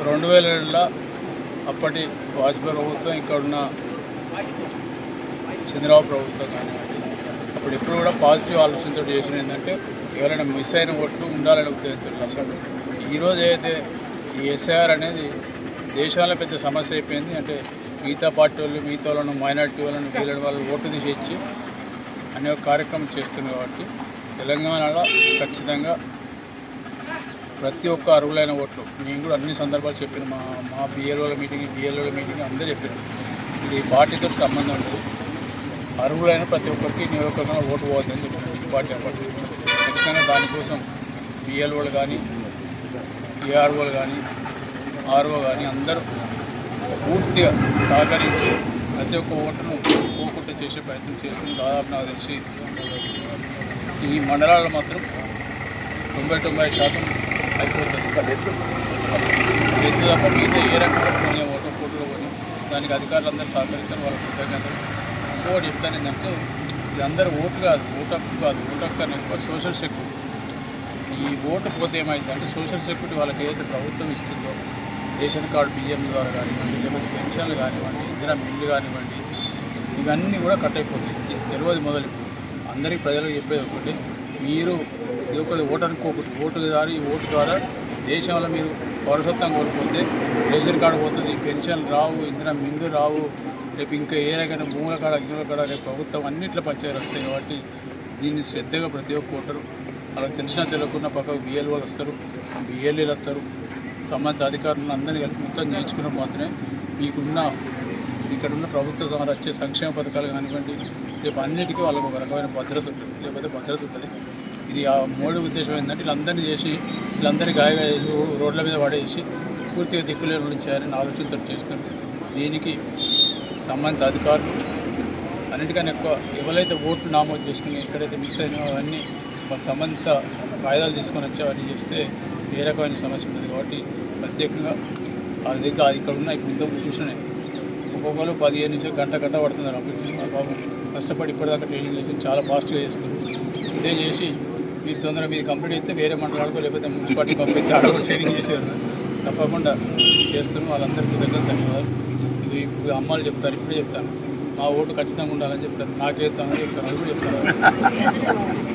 2000 అప్పటి వాజ్పేయి ప్రభుత్వం, ఇక్కడ ఉన్న చంద్రబాబు ప్రభుత్వం కానివ్వండి, అప్పుడు ఎప్పుడు కూడా పాజిటివ్ ఆలోచనతో చేసిన ఏంటంటే ఎవరైనా మిస్ అయిన ఓట్లు ఉండాలని ఉద్దేశంతో. అసలు ఈరోజు ఏదైతే ఈ ఎస్ఐఆర్ అనేది దేశాల్లో పెద్ద సమస్య అయిపోయింది. అంటే మిగతా పార్టీ వాళ్ళు, మిగతా వాళ్ళను, మైనార్టీ వాళ్ళను, వీళ్ళని వాళ్ళు ఓటు తీసి అనే ఒక కార్యక్రమం చేస్తుంది. కాబట్టి తెలంగాణలో ఖచ్చితంగా ప్రతి ఒక్క అర్హులైన ఓట్లు, నేను కూడా అన్ని సందర్భాలు చెప్పిన మా బిఎల్ఓల మీటింగ్ అందరూ చెప్పారు. ఇది పార్టీతో సంబంధం లేదు. అర్హులైన ప్రతి ఒక్కరికి నియోజకవర్గంలో ఓటు పోవద్దని చెప్పారు పార్టీ అప్పటి. ఖచ్చితంగా దానికోసం బిఎల్ఓలు కానీ, ఏఆర్ఓలు కానీ, ఆర్ఓ కానీ అందరూ పూర్తిగా సహకరించి ప్రతి ఒక్క ఓటును పోకుండా చేసే ప్రయత్నం చేస్తుంది. దాదాపు నాకు తెలిసి ఈ మండలాల్లో మాత్రం 90% అయిపోతుంది. ఎత్తు తప్ప మిగతా ఏ రకంగా పోనీ ఓటులో పోనీ దానికి అధికారులందరూ సహకరిస్తారు. వాళ్ళ కృతజ్ఞతలు. ఇంకోటి చెప్తాను ఏంటంటే ఇది అందరూ ఓటు కాదు, ఓటు హక్కు అనేది సోషల్ సెక్యూరిటీ. ఈ ఓటు పోతే ఏమైందంటే సోషల్ సెక్యూరిటీ వాళ్ళకి ఏదైతే ప్రభుత్వం ఇస్తుందో రేషన్ కార్డు బియ్యం ద్వారా కానివ్వండి, లేకపోతే పెన్షన్లు కానివ్వండి, ఇందిరా మిల్లు కానివ్వండి, ఇవన్నీ కూడా కట్ అయిపోతాయి. ఇది తెలియదు మొదలు. అందరికీ ప్రజలకు చెప్పేది ఒకటి, మీరు ఇది ఒకటి ఓటు అనుకోకూడదు. ఓటు ద్వారా దేశంలో మీరు పౌరసత్వం కోల్పోతే రేషన్ కార్డు పోతుంది, పెన్షన్లు రావు, ఇందిరా మిల్లు రావు, రేపు ఇంకా ఏ రకమైన భూముల కాడ రేపు ప్రభుత్వం అన్నింటిలో పంచాయతీలు వస్తాయి. కాబట్టి దీన్ని శ్రద్ధగా ప్రతి ఒక్క ఓటరు వాళ్ళకి తెలిసినా తెలియకుండా పక్కకు బిఎల్ఓలు వస్తారు, బిఎల్ఏలు వస్తారు, సంబంధిత అధికారులను అందరినీ కలిపి మొత్తం చేయించుకున్న మాత్రమే ఇక్కడున్న ప్రభుత్వం ద్వారా వచ్చే సంక్షేమ పథకాలు కానివ్వండి, రేపు అన్నిటికీ వాళ్ళకు ఒక రకమైన భద్రత ఉంటుంది. లేకపోతే భద్రత ఉంటుంది. ఇది ఆ మోడీ ఉద్దేశం ఏంటంటే వీళ్ళందరినీ చేసి వీళ్ళందరినీ గాయగా చేసి రోడ్ల మీద పడేసి పూర్తిగా దిక్కులేని చేయాలని ఆలోచనతో చేస్తుంది. దీనికి సంబంధిత అధికారులు అన్నిటికన్నా ఎక్కువ ఎవరైతే ఓట్లు నామోదు చేసుకుని ఎక్కడైతే మిస్ అయినాయో అవన్నీ సంబంధిత కాయిదాలు తీసుకొని వచ్చి అవన్నీ చేస్తే ఏ రకమైన సమస్య ఉంటుంది. కాబట్టి ప్రత్యేకంగా వాళ్ళ దగ్గర ఇక్కడ ఉన్న ఇప్పుడు ఇంతకు చూసినాయి ఒక్కొక్కరు 15 నుంచి గంట పడుతున్నారు. అప్పుడు బాబు కష్టపడి ఇప్పటిదాకా ట్రైనింగ్ చేసి చాలా ఫాస్ట్గా చేస్తారు. ఇదే చేసి మీరు తొందరగా మీరు కంప్లీట్ అయితే వేరే మండలాలకు లేకపోతే మున్సిపాలిటీ పంపిస్తే ఆడ ట్రైనింగ్ చేసేవారు. తప్పకుండా చేస్తున్నాం. వాళ్ళందరికీ దగ్గర ధన్యవాదాలు. ఇది ఇప్పుడు అమ్మాలు చెప్తారు, ఇప్పుడే చెప్తాను, మా ఓటు ఖచ్చితంగా ఉండాలని చెప్తారు, నాకేస్తానని చెప్తాను, అది కూడా చెప్తాను.